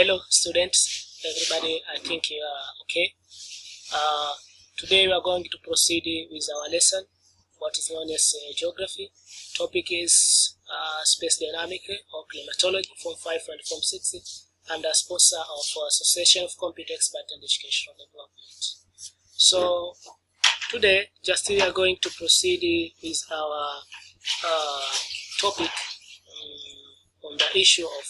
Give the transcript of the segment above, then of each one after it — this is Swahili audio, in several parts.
Hello students, everybody, I think you are okay. Today we are going to proceed with our lesson, what is known as geography. Topic is space dynamic or climatology, Form 5 and Form 6, and a sponsor of Association of Computer Expert and Educational Development. So today, just we are going to proceed with our topic on the issue of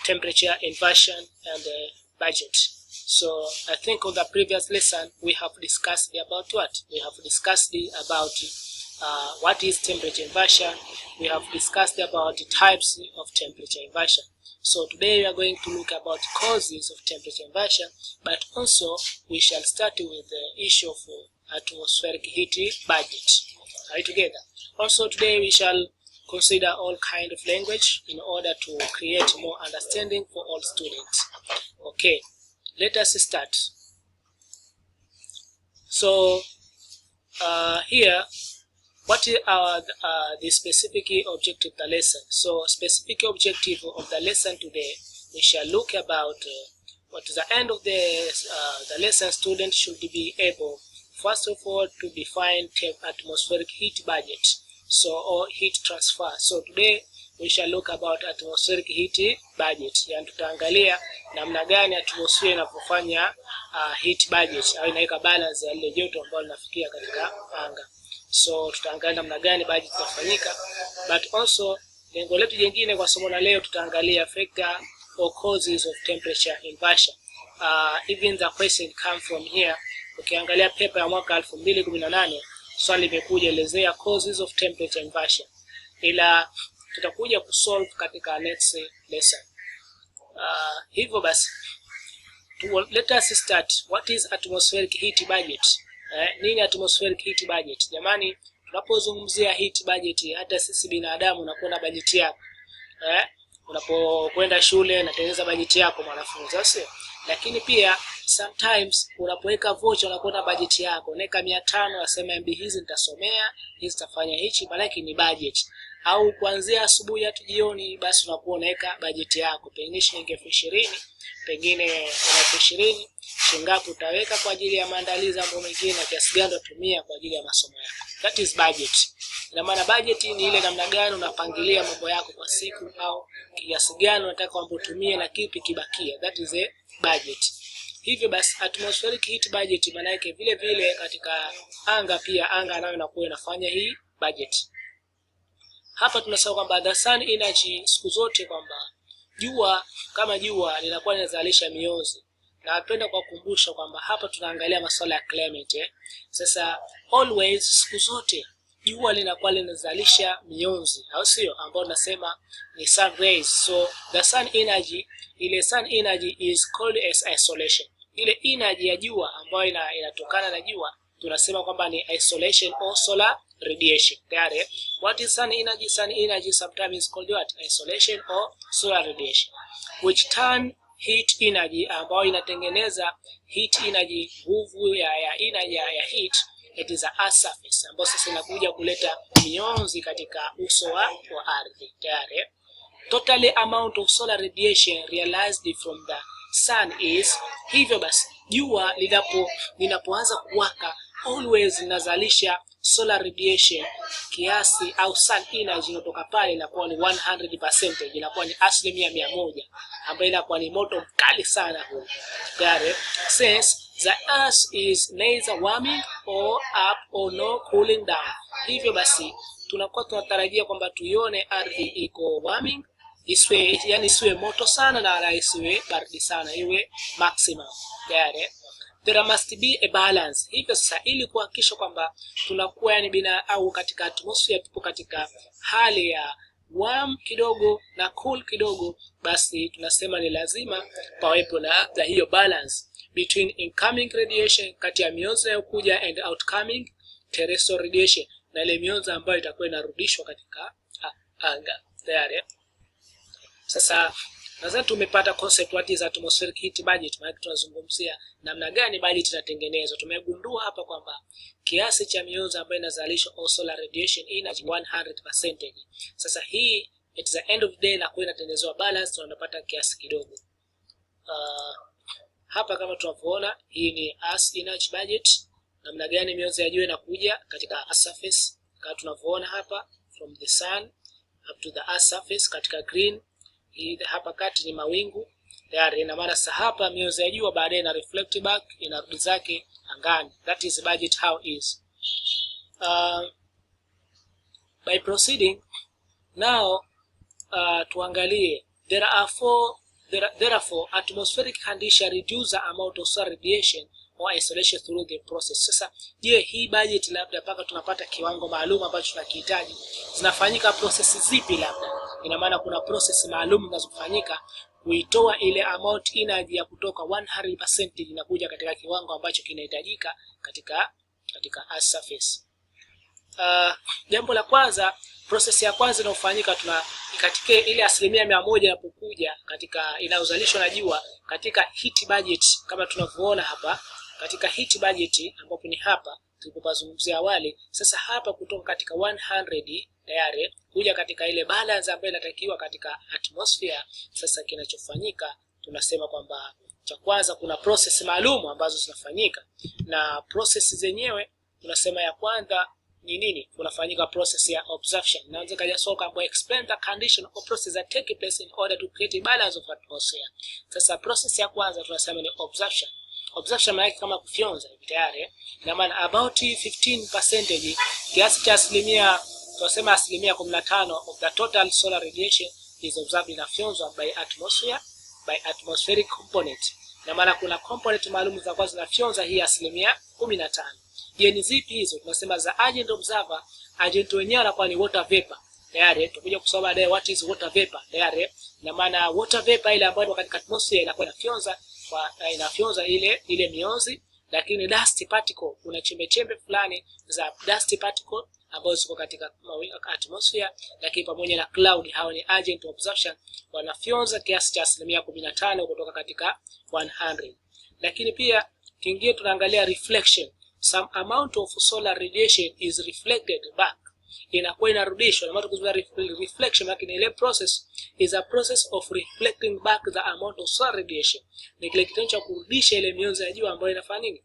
temperature inversion and budget. So I think on the previous lesson we have discussed about what? We have discussed about what is temperature inversion. We have discussed about the types of temperature inversion. So today we are going to look about causes of temperature inversion, but also we shall start with the issue of atmospheric heat budget. Are we together? Also today we shall consider all kind of language in order to create more understanding for all students. Okay, let us start. So here, what is the specific objective of the lesson? So specific objective of the lesson today, we shall look about what is the end of the lesson. Students should be able, first of all, to define atmospheric heat budget. So, or heat transfer. So today we shall look about atmospheric heat budget. Yani tutaangalia namna gani atmosphere inapofanya heat budget au inaweka balance ya ile joto ambalo linafikia katika anga. So tutaangalia namna gani budget itafanyika, but also lengo letu jingine kwa somo la leo tutaangalia factor or causes of temperature inversion. Even the question come from here. Ukiangalia paper ya mwaka 2018 swali limekuja elezea causes of temperature inversion, ila tutakuja kusolve katika next lesson. Hivyo basi let us start. What is atmospheric heat budget? Nini atmospheric heat budget? Jamani, tunapozungumzia heat budget, hata sisi binadamu unakuwa na budget yako. Unapokwenda shule unatengeneza budget yako mwanafunzi, sio? Lakini pia sometimes unapoweka voucher unakuwa na budget yako. Unaweka 500 unasema MB hizi nitasomea, hizi tafanya hichi, malaki ni budget. Au kuanzia asubuhi hadi jioni basi unakuwa unaweka budget yako. Pengine shilingi 20,000, pengine 20,000, shingapi utaweka kwa ajili ya maandalizi mambo mengine na kiasi gani utatumia kwa ajili ya masomo yako. That is budget. Ina maana budget ni ile namna gani unapangilia mambo yako kwa siku au kiasi gani unataka kwamba utumie na kipi kibakia. That is a budget. Hivyo basi atmospheric heat budget maana yake vile vile katika anga pia anga nayo inakuwa inafanya hii budget. Hapa tunasema kwamba the sun energy siku zote kwamba jua kama jua linakuwa linazalisha mionzi. Na napenda kukumbusha kwamba hapa tunaangalia masuala ya climate. Sasa always siku zote jua linakuwa linazalisha mionzi, au sio? Ambao tunasema ni sun rays. So the sun energy, ile sun energy is called as isolation. Ile energy ya jua ambayo inatokana na jua tunasema kwamba ni isolation or solar radiation. Tayari, what is sun energy? Sun energy sometimes is called what? Isolation or solar radiation, which turn heat energy ambayo inatengeneza heat energy, nguvu ya energy ya heat. It is a earth surface ambayo sasa inakuja kuleta mionzi katika uso wa ardhi. Tayari, total amount of solar radiation realized from the sun is, hivyo basi jua linapoanza kuwaka always linazalisha solar radiation kiasi au sun energy kutoka pale inakuwa ni 100%, inakuwa ni 100%, ambayo inakuwa ni moto mkali sana huo. Tayari, since the earth is neither warming or up or no cooling down. Hivyo basi tunakuwa tunatarajia kwamba tuione ardhi iko warming, isiwe moto sana na wala isiwe baridi sana, iwe maximum. Tayari, there must be a balance. Hivyo sasa ili kuhakikisha kwamba tunakuwa au katika atmosphere tupo katika hali ya warm kidogo na cool kidogo, basi tunasema ni lazima pawepo na hiyo balance between incoming radiation, kati ya mionzi inayokuja, and outcoming terrestrial radiation, na ile mionzi ambayo itakuwa inarudishwa katika anga. Tayari, sasa nadhani tumepata concept what is atmospheric heat budget. Maana tunazungumzia namna gani budget inatengenezwa. Tumegundua hapa kwamba kiasi cha mionzi ambayo inazalishwa au solar radiation energy 100%. Sasa hii at the end of the day na kwa inatengenezwa balance, tunapata kiasi kidogo. Hapa kama tunavyoona, hii ni Earth energy budget, namna gani mionzi ya jua inakuja katika Earth surface, kama tunavyoona hapa from the sun up to the Earth surface katika green. Hii hapa kati ni mawingu tayari, ina maana sasa hapa mionzi ya jua baadaye ina reflect back, inarudi zake angani. That is budget how is. By proceeding now, tuangalie therefore atmospheric condition reduce the amount of solar radiation or isolation through the process. Sasa je, hii budget labda mpaka tunapata kiwango maalum ambacho tunakihitaji, zinafanyika process zipi? Labda ina maana kuna process maalum zinazofanyika kuitoa ile amount energy ya kutoka 100% inakuja katika kiwango ambacho kinahitajika katika Earth surface. Jambo la kwanza, process ya kwanza inayofanyika katika ile 100% inapokuja katika inayozalishwa na jua katika heat budget, kama tunavyoona hapa katika heat budget ambapo ni hapa tulipozungumzia awali. Sasa hapa kutoka katika 100 tayari kuja katika ile balance ambayo inatakiwa katika atmosphere. Sasa kinachofanyika tunasema kwamba cha kwanza kuna process maalum ambazo zinafanyika, na process zenyewe tunasema ya kwanza ni nini? Kunafanyika process ya observation. Naanza kaja soka ambayo explain the condition of process that take place in order to create a balance of atmosphere. Sasa process ya kwanza tunasema ni observation. Observation maana kama kufyonza hivi tayari, na maana about 15% kiasi cha asilimia, tunasema asilimia 15 of the total solar radiation is observed inafyonzwa by atmospheric component. Na maana kuna component maalum za kwanza zinafyonza hii asilimia 15. Je, ni zipi hizo? Tunasema za agent observer. Agent wenyewe anakuwa ni water vapor. Tayari tutakuja kusoma baadaye what is water vapor. Tayari na maana water vapor ile ambayo katika atmosphere inakuwa inafyonza ile mionzi, lakini dust particle, kuna chembe fulani za dust particle ambazo ziko katika atmosphere, lakini pamoja na cloud, hao ni agent observation, wanafyonza kiasi cha asilimia 15 kutoka katika 100. Lakini pia kingine tunaangalia reflection. Some amount of solar radiation is reflected back, inakuwa inarudishwa. Na maana tukizungumza reflection, lakini ile process is a process of reflecting back the amount of solar radiation. Ni kile kitendo cha kurudisha ile mionzi ya jua ambayo inafanya nini,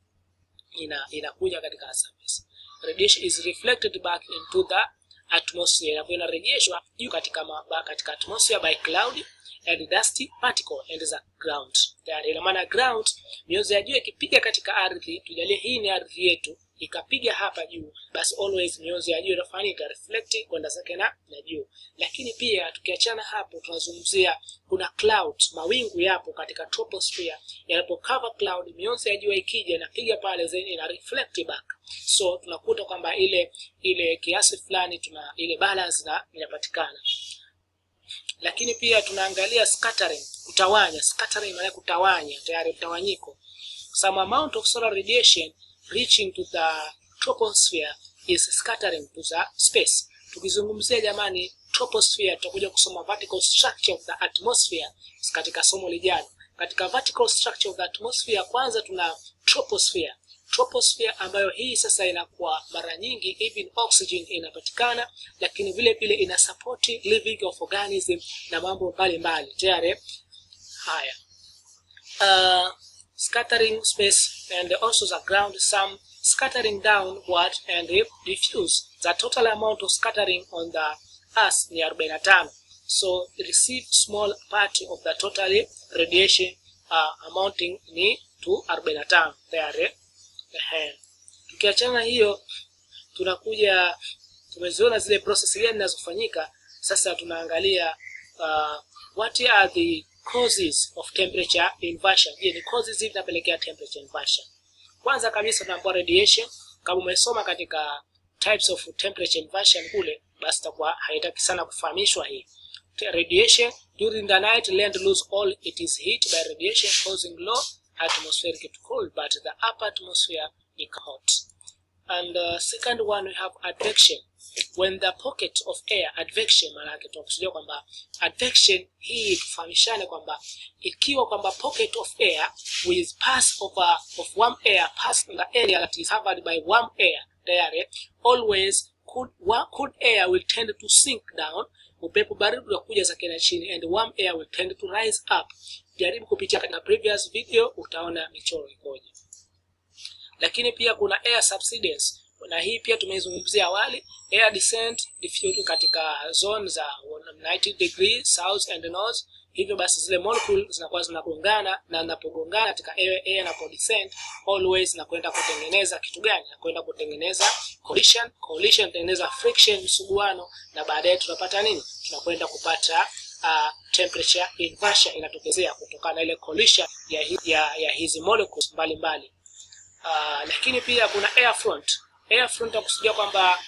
inakuja katika surface. Radiation is reflected back into the atmosphere, inakuwa inarejeshwa juu katika atmosphere by cloud and dusty particle and the ground. Tayari ina maana ground, mionzi ya jua ikipiga katika ardhi, tujalie hii ni ardhi yetu, ikapiga hapa juu, basi always mionzi ya jua inafanyika reflect kwenda zake na juu. Lakini pia tukiachana hapo, tunazungumzia kuna cloud, mawingu yapo katika troposphere, yanapo cover cloud, mionzi ya jua ikija inapiga pale, then ina reflect back. So tunakuta kwamba ile kiasi fulani tuna ile balance na inapatikana. Lakini pia tunaangalia scattering, kutawanya. Scattering maana kutawanya, tayari mtawanyiko. Some amount of solar radiation reaching to the troposphere is scattering to the space. Tukizungumzia jamani troposphere, tutakuja kusoma vertical structure of the atmosphere katika somo lijalo. Katika vertical structure of the atmosphere, kwanza tuna troposphere. Troposphere ambayo hii sasa inakuwa mara nyingi even oxygen inapatikana, lakini vile vile ina support living of organism na mambo mbalimbali. Tayari haya scattering space and also the ground, some scattering downward and diffuse. The total amount of scattering on the earth ni 45, so receive small part of the total radiation amounting ni to 45. Tayari tukiachana hiyo, tunakuja tumeziona zile process gani zinazofanyika. Sasa tunaangalia what are the causes of temperature inversion. Je, ni causes zipi zinapelekea temperature inversion? Kwanza kabisa tunaambiwa radiation. Kama umesoma katika types of temperature inversion kule, basi takuwa haitaki sana kufahamishwa hii. Radiation during the night, land lose all it is heat by radiation causing low atmospheric to cold, but the upper atmosphere is hot. And second one, we have advection. When the pocket of air, advection maana yake tunakusudia kwamba advection hii tufahamishane kwamba ikiwa kwamba pocket of air will pass over of warm air past the area that is covered by warm air, tayari always cold air will tend to sink down upepo baridi utakuja zake na chini, and warm air will tend to rise up. Jaribu kupitia katika previous video utaona michoro ikoje. Lakini pia kuna air subsidence, na hii pia tumeizungumzia awali. Air descent diffuse katika zone za 90 degrees south and north. Hivyo basi zile molecules zinakuwa zinagongana, na zinapogongana katika air na descent always na kwenda kutengeneza kitu gani? Na kwenda kutengeneza collision. Collision tengeneza friction, msuguano, na baadaye tunapata nini? Tunakwenda kupata temperature inversion inatokezea kutokana na ile collision ya hizi molecules mbalimbali. Lakini pia kuna air front. Air front akusudia kwamba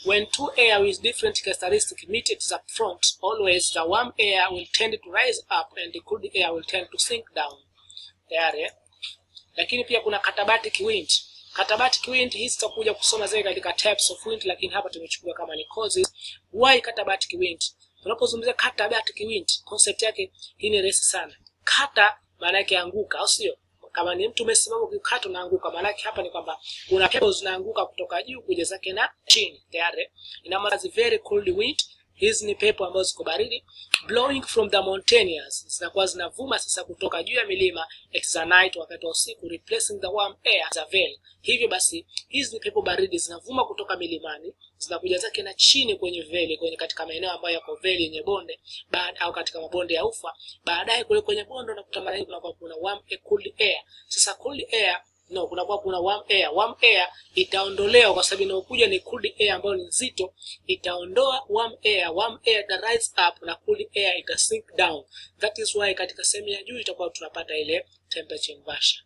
when two air with different characteristics meet at the front, always the warm air will tend to rise up and the cold air will tend to sink down. Tayari. Lakini pia kuna katabatic wind. Katabatic wind hii tutakuja kusoma zaidi katika types of wind, lakini hapa tumechukua kama ni causes. Why katabatic wind? Tunapozungumzia katabatic wind, concept yake hii ni rahisi sana. Kata maana yake anguka, au sio? Kama ni mtu umesimama ukikata unaanguka, maana yake hapa ni kwamba kuna pepo zinaanguka kutoka juu kuja zake na chini. Tayari. Ina maana very cold wind. Hizi ni pepo ambazo ziko baridi, blowing from the mountains, zinakuwa zinavuma sasa kutoka juu ya milima at the night, wakati wa usiku, replacing the warm air as a veil. Hivyo basi hizi ni pepo baridi zinavuma kutoka milimani, zinakuja zake na chini kwenye valley, kwenye katika maeneo ambayo yako valley yenye bonde, au katika mabonde ya ufa. Baadaye kule kwenye bonde unakuta mara nyingi kuna warm cold air. Sasa cold air kunakuwa kuna warm air. Warm air itaondolewa kwa sababu inayokuja ni cold air ambayo ni nzito, itaondoa warm air. Warm air ita rise up na cold air ita sink down. That is why katika sehemu ya juu itakuwa tunapata ile temperature inversion.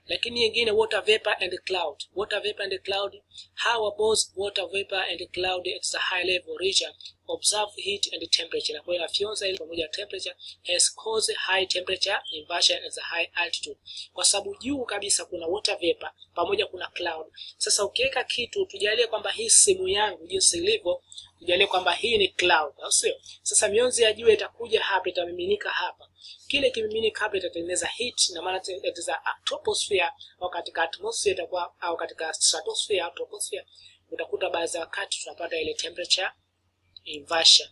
Lakini nyingine water vapor and cloud. Water vapor and cloud, how both water vapor and cloud at the high level region observe heat and temperature. Na kwa inafyonza ile pamoja temperature has caused high temperature inversion at the high altitude. Kwa sababu juu kabisa kuna water vapor pamoja kuna cloud. Sasa ukiweka kitu, tujalie kwamba hii simu yangu jinsi ilivyo, tujalie kwamba hii ni cloud, au sio? Sasa mionzi ya juu itakuja hapa, itamiminika hapa. Kile kimiminika hapa itatengeneza heat, na maana itatengeneza troposphere, au katika atmosphere itakuwa, au katika stratosphere au troposphere utakuta baadhi ya wakati tunapata ile temperature inversion.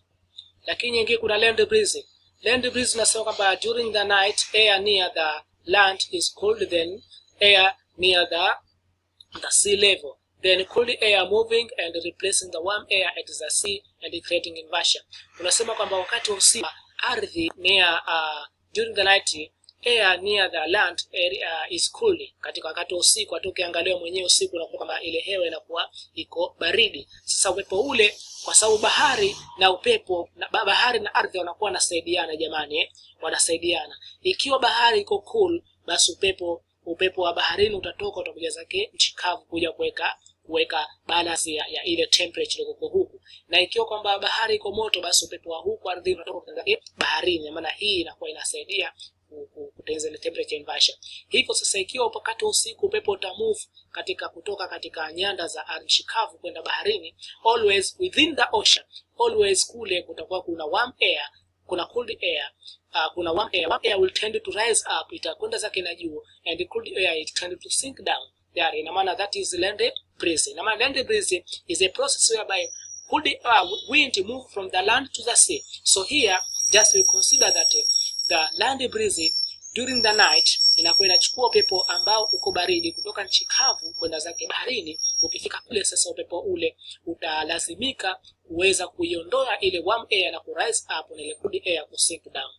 Lakini nyingine kuna land breeze. Land breeze nasema kwamba during the night air near the land is cold than air near the sea level. Then cold air moving and replacing the warm air at the sea and creating inversion. Unasema kwamba wakati wa usiku ardhi near during the night air near the land area is cool. Katika wakati wa usiku ukiangalia mwenyewe usiku unakuwa kama ile hewa inakuwa iko baridi. Sasa upepo ule, kwa sababu bahari na upepo na bahari na ardhi wanakuwa wanasaidiana jamani, wanasaidiana. Ikiwa bahari iko cool, basi upepo wa baharini utatoka utakuja zake nchi kavu kuja kuweka balance ya ile temperature iliyoko huku. Na ikiwa kwamba bahari iko moto, basi upepo wa huku ardhi unatoka kutoka baharini. Maana hii inakuwa inasaidia kutengeneza ile temperature inversion. Hivyo sasa ikiwa wakati wa usiku upepo utamove kutoka katika nyanda za nchi kavu kwenda baharini, always within the ocean, always kule kutakuwa kuna warm air, kuna cold air, kuna warm air. Warm air will tend to rise up, itakwenda zake na juu, and the cold air it tend to sink down. There, ina maana that is land breeze. Ina maana land breeze is a process whereby cold wind move from the land to the sea. So here just we consider that the land breeze during the night inakuwa inachukua upepo ambao uko baridi kutoka nchi kavu kwenda zake baharini. Ukifika kule sasa upepo ule utalazimika kuweza kuiondoa ile warm air na ku rise up na ile cold air ku sink down.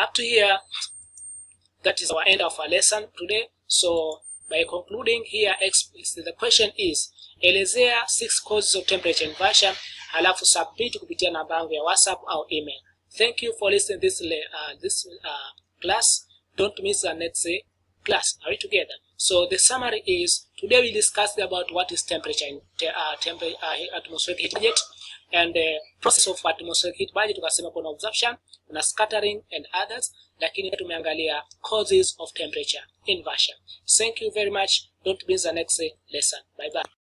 Up to here, that is our end of our lesson today. So by concluding here, the question is elezea 6 causes of temperature inversion, halafu submit kupitia namba yangu ya WhatsApp au email. Thank you for listening this class. Don't miss the next class. Are we together? So the summary is, today we discussed about what is temperature in atmospheric heat budget, and the process of atmospheric heat budget. Tukasema kuna absorption, kuna scattering and others, lakini tumeangalia causes of temperature inversion. Thank you very much. Don't miss the next lesson. Bye bye.